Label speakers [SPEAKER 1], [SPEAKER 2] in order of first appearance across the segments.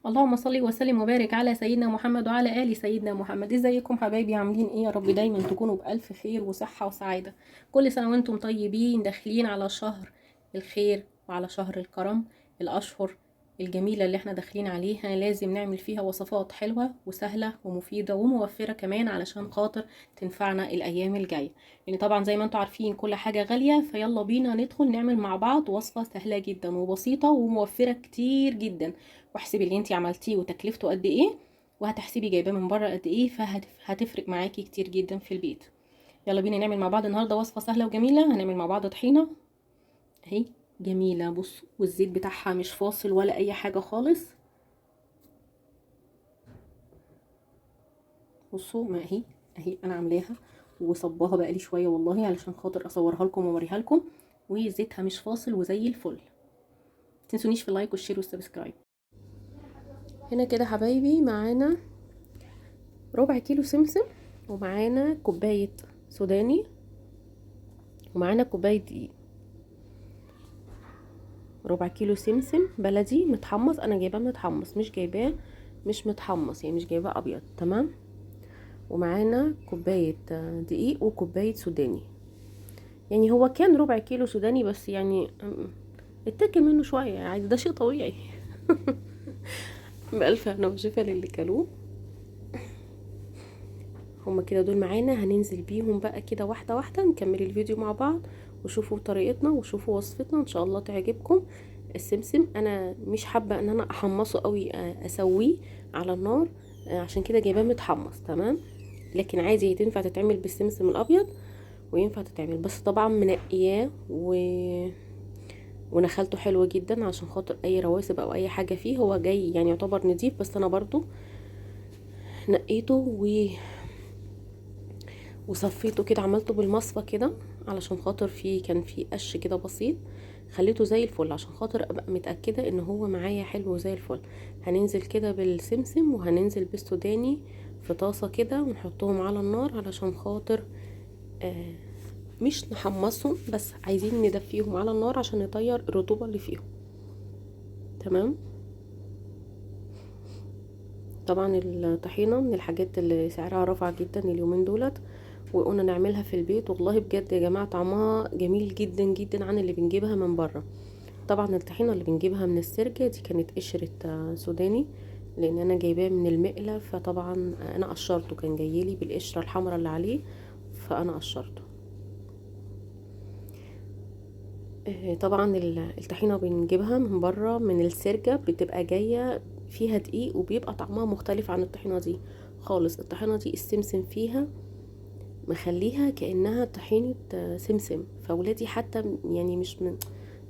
[SPEAKER 1] اللهم صل وسلم وبارك على سيدنا محمد وعلى آل سيدنا محمد. ازيكم حبايبي؟ عاملين ايه؟ يا رب دايما تكونوا بألف خير وصحة وسعادة. كل سنة وانتم طيبين، داخلين على شهر الخير وعلى شهر الكرم. الأشهر الجميلة اللي احنا داخلين عليها لازم نعمل فيها وصفات حلوة وسهلة ومفيدة وموفرة كمان علشان خاطر تنفعنا الأيام الجاية. لأن طبعا زي ما انتم عارفين كل حاجة غالية، فيلا بينا ندخل نعمل مع بعض وصفة سهلة جدا وبسيطة وموفرة كتير جدا. واحسبي اللي انتي عملتيه وتكلفته قد ايه، وهتحسبي جايباه من بره قد ايه، فهتفرق معاكي كتير جدا في البيت. يلا بينا نعمل مع بعض النهارده وصفه سهله وجميله. هنعمل مع بعض طحينه اهي جميله، بصوا، والزيت بتاعها مش فاصل ولا اي حاجه خالص. بصوا، ما اهي انا عاملاها وصباها بقالي شويه والله علشان خاطر اصورها لكم واوريها لكم، وزيتها مش فاصل وزي الفل. متنسونيش في اللايك والشير والسبسكرايب. هنا كده حبايبي معانا ربع كيلو سمسم، ومعانا كوبايه سوداني، ومعانا كوبايه دقيق. ربع كيلو سمسم بلدي متحمص، انا جايباه متحمص، مش جايباه مش متحمص، يعني مش جايباه ابيض، تمام. ومعانا كوبايه دقيق وكوبايه سوداني. يعني هو كان ربع كيلو سوداني بس يعني اتاكل منه شويه، عادي، ده شيء طبيعي. بألف هنا وشفا للي كلوه. هما كده دول معانا، هننزل بيهم بقى كده واحده واحده، نكمل الفيديو مع بعض وشوفوا طريقتنا وشوفوا وصفتنا، ان شاء الله تعجبكم. السمسم انا مش حابه ان انا احمصه قوي، اسويه على النار، عشان كده جايباه متحمص، تمام. لكن عادي تنفع تتعمل بالسمسم الابيض، وينفع تتعمل، بس طبعا منقياه ونخلته حلوه جدا عشان خاطر اي رواسب او اي حاجه فيه، هو جاي يعني يعتبر نضيف، بس انا برضو نقيته وصفيته كده، عملته بالمصفى كده علشان خاطر كان فيه قش كده بسيط، خليته زي الفل عشان خاطر ابقى متأكدة ان هو معايا حلو زي الفل. هننزل كده بالسمسم وهننزل بالسوداني في طاسة كده ونحطهم على النار علشان خاطر آه مش نحمصهم، بس عايزين ندفيهم على النار عشان نطير الرطوبة اللي فيهم، تمام. طبعا الطحينة من الحاجات اللي سعرها رافع جدا اليومين دولت، وقلنا نعملها في البيت، والله بجد يا جماعة طعمها جميل جدا جدا عن اللي بنجيبها من بره. طبعا الطحينة اللي بنجيبها من السرجة دي كانت قشرة سوداني، لان انا جايباه من المقلة، فطبعا انا قشرته، كان جايلي بالقشرة الحمراء اللي عليه، فانا قشرته. طبعا الطحينة بنجيبها من بره من السرجة، بتبقى جاية فيها دقيق وبيبقى طعمها مختلف عن الطحينة دي خالص. الطحينة دي السمسم فيها مخليها كأنها طحينة سمسم، فولادي حتى يعني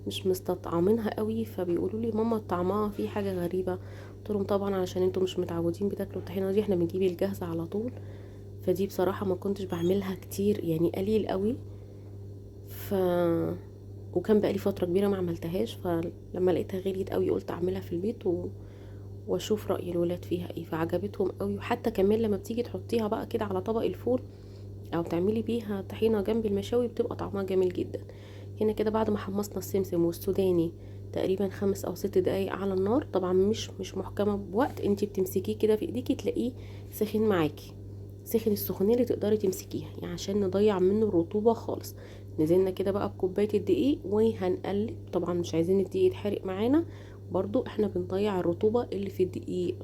[SPEAKER 1] مش مستطعمينها قوي، فبيقولوا لي ماما طعمها فيه حاجة غريبة. قلت لهم طبعا علشان انتوا مش متعودين بتاكلوا الطحينة دي، احنا بنجيب الجاهزة على طول. فدي بصراحة ما كنتش بعملها كتير، يعني قليل قوي. ف وكان بقالي فترة كبيرة ما عملتهاش، فلما لقيتها غليت قوي قلت اعملها في البيت واشوف رأي الولاد فيها ايه، فعجبتهم قوي. وحتى كمان لما بتيجي تحطيها بقى كده على طبق الفول او تعملي بيها طحينة جنب المشاوي، بتبقى طعمها جميل جدا. هنا كده بعد ما حمصنا السمسم والسوداني تقريبا 5 أو 6 دقايق على النار، طبعا مش محكمة بوقت، انتي بتمسكيه كده في ايديكي تلاقيه سخن معاكي، سخن السخونية اللي تقدري تمسكيها، يعني عشان نضيع منه الرطوبة خالص. نزلنا كده بقى بكوباية الدقيق وهنقلب، طبعا مش عايزين الدقيق يتحرق معانا، برضو احنا بنضيع الرطوبة اللي في الدقيق.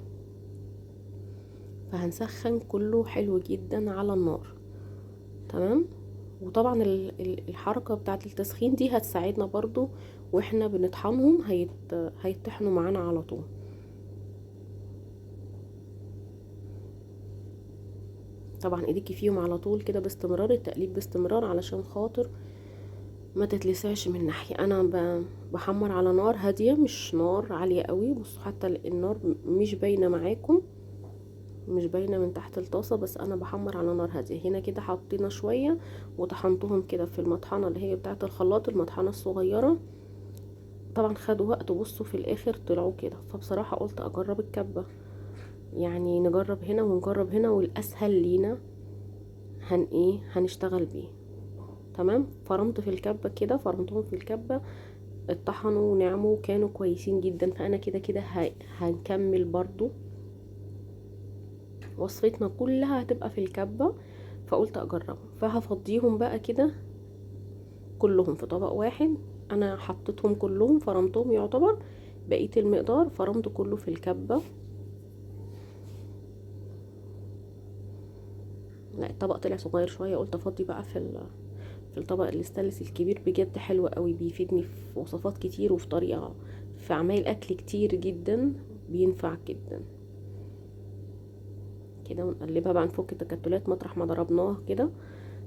[SPEAKER 1] فهنسخن كله حلو جدا على النار، تمام. وطبعا الحركة بتاعة التسخين دي هتساعدنا برضو، واحنا بنطحنهم هيطحنوا معانا على طول. طبعا ايديكي فيهم على طول كده باستمرار، التقليب باستمرار علشان خاطر ما تتلسعش من ناحية. انا بحمر على نار هادية، مش نار عالية قوي، بصوا حتى النار مش باينة معاكم، مش باينة من تحت الطاسة، بس انا بحمر على نار هادية. هنا كده حطينا شوية وطحنتهم كده في المطحنة اللي هي بتاعة الخلاط، المطحنة الصغيرة. طبعا خدوا وقت، بصوا في الاخر طلعوا كده، فبصراحة قلت اجرب الكبة، يعني نجرب هنا ونجرب هنا، والاسهل لينا هنشتغل بيه، تمام. فرمت في الكبة كده، فرمتهم في الكبة اتطحنوا ونعموا وكانوا كويسين جدا. فانا كده كده هنكمل برضو وصفتنا كلها هتبقى في الكبة، فقلت اجربهم. فهفضيهم بقى كده كلهم في طبق واحد. انا حطيتهم كلهم فرمتهم، يعتبر بقية المقدار فرمته كله في الكبة. لا الطبق طلع صغير شوية، قلت افضي بقى في الطبق الاستانلس الكبير. بجد حلو قوي، بيفيدني في وصفات كتير وفي طريقة في عمايل اكل كتير جدا، بينفع جدا كده. ونقلبها بقى، نفك التكتلات مطرح ما ضربناه كده.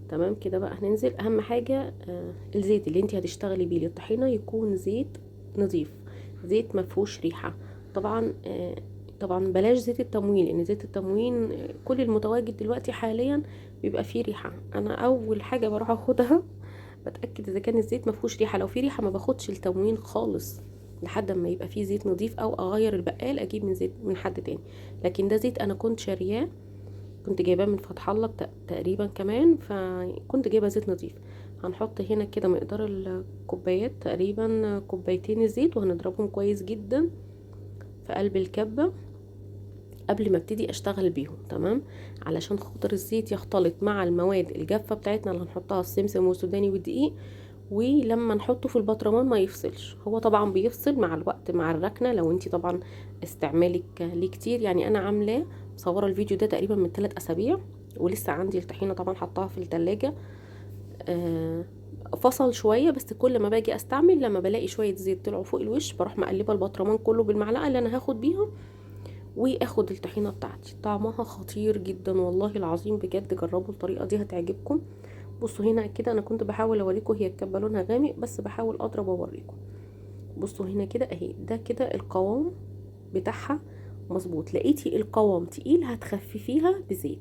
[SPEAKER 1] تمام كده بقى هننزل. اهم حاجة الزيت اللي انت هتشتغلي بيه للطحينة يكون زيت نظيف، زيت مفهوش ريحة. طبعا طبعا بلاش زيت التموين، لان زيت التموين كل المتواجد دلوقتي حاليا بيبقى فيه ريحة. انا اول حاجة بروح اخدها بتأكد اذا كان الزيت مفهوش ريحة. لو فيه ريحة ما باخدش التموين خالص لحد ما يبقى فيه زيت نظيف، او اغير البقال اجيب من زيت من حد تاني. لكن ده زيت انا كنت شارياه، كنت جايباه من فتح الله تقريبا كمان، فكنت جايبه زيت نظيف. هنحط هنا كده مقدار الكوبايات، تقريبا كوبايتين الزيت، وهنضربهم كويس جدا في قلب الكبة قبل ما ابتدي اشتغل بيهم. تمام، علشان خاطر الزيت يختلط مع المواد الجافة بتاعتنا اللي هنحطها، السمسم والسوداني والدقيق. ولما نحطه في البطرمان ما يفصلش. هو طبعا بيفصل مع الوقت مع الركنه، لو انت طبعا استعمالك ليه كتير. يعني انا عاملاه مصوره الفيديو ده تقريبا من 3 اسابيع، ولسه عندي الطحينه طبعا حطاها في التلاجة. فصل شويه، بس كل ما باجي استعمل لما بلاقي شويه زيت طلعوا فوق الوش بروح مقلبه البطرمان كله بالمعلقه اللي انا هاخد بيها، واخد الطحينه بتاعتي. طعمها خطير جدا والله العظيم، بجد جربوا الطريقه دي هتعجبكم. بصوا هنا كده، انا كنت بحاول اوريكم هي الكبه لونها غامق، بس بحاول اضرب واوريكم. بصوا هنا كده اهي، ده كده القوام بتاعها مظبوط. لقيتي القوام تقيل هتخففيها بزيت.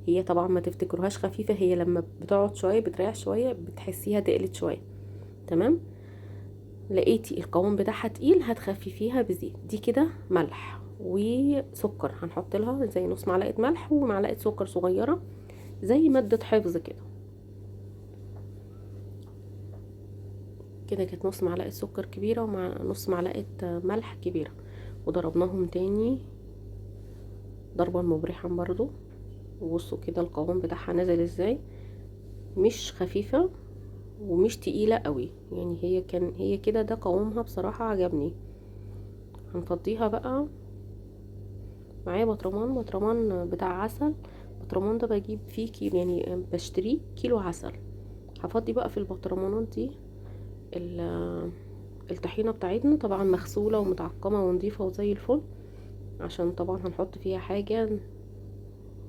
[SPEAKER 1] هي طبعا ما تفتكروهاش خفيفه، هي لما بتقعد شويه بتريح شويه بتحسيها تقلت شويه. تمام، لقيتي القوام بتاعها تقيل هتخففيها بزيت. دي كده ملح وسكر، هنحط لها زي نص معلقه ملح ومعلقه سكر صغيره زي ماده حفظ كده. كده كانت نص معلقه سكر كبيره ومع نص معلقه ملح كبيره، وضربناهم تاني ضربا مبرحا برضو. وبصوا كده القوام بتاعها نزل ازاي، مش خفيفه ومش تقيله قوي. يعني هي كده، ده قوامها بصراحه عجبني. هنفضيها بقى. معايا بطرمان بتاع عسل. البطرمان ده بجيب فيه كيلو، يعني بشتريه كيلو عسل. هفضي بقى في البطرمانات دي الطحينه بتاعتنا، طبعا مغسوله ومتعقمه ونضيفه وزي الفل، عشان طبعا هنحط فيها حاجه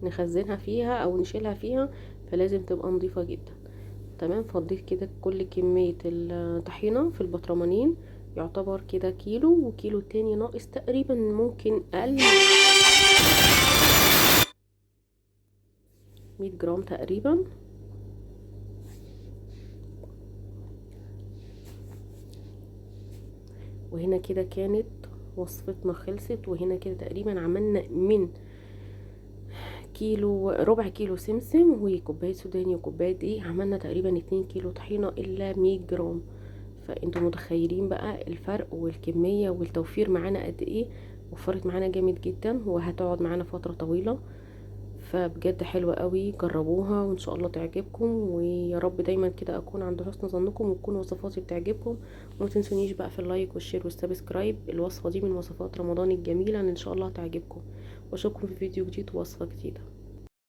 [SPEAKER 1] نخزنها فيها او نشيلها فيها، فلازم تبقى نضيفه جدا. تمام، فضيت كده كل كميه الطحينه في البطرمانين، يعتبر كده كيلو، وكيلو التاني ناقص تقريبا ممكن اقل 100 جرام تقريبا. وهنا كده كانت وصفتنا خلصت. وهنا كده تقريبا عملنا من كيلو، ربع كيلو سمسم وكوبايه سوداني وكوبايه دقيق، عملنا تقريبا 2 كيلو طحينه الا 100 جرام. فانتوا متخيلين بقى الفرق والكميه والتوفير معانا قد ايه. وفرت معانا جامد جدا وهتقعد معانا فتره طويله. فبجد حلوة قوي، جربوها وان شاء الله تعجبكم. ويا رب دايما كده اكون عند حسن ظنكم وتكون وصفاتي بتعجبكم. وما تنسونيش بقى في اللايك والشير والسبسكرايب. الوصفة دي من وصفات رمضان الجميلة ان شاء الله تعجبكم. واشوفكم في فيديو جديد ووصفة جديدة.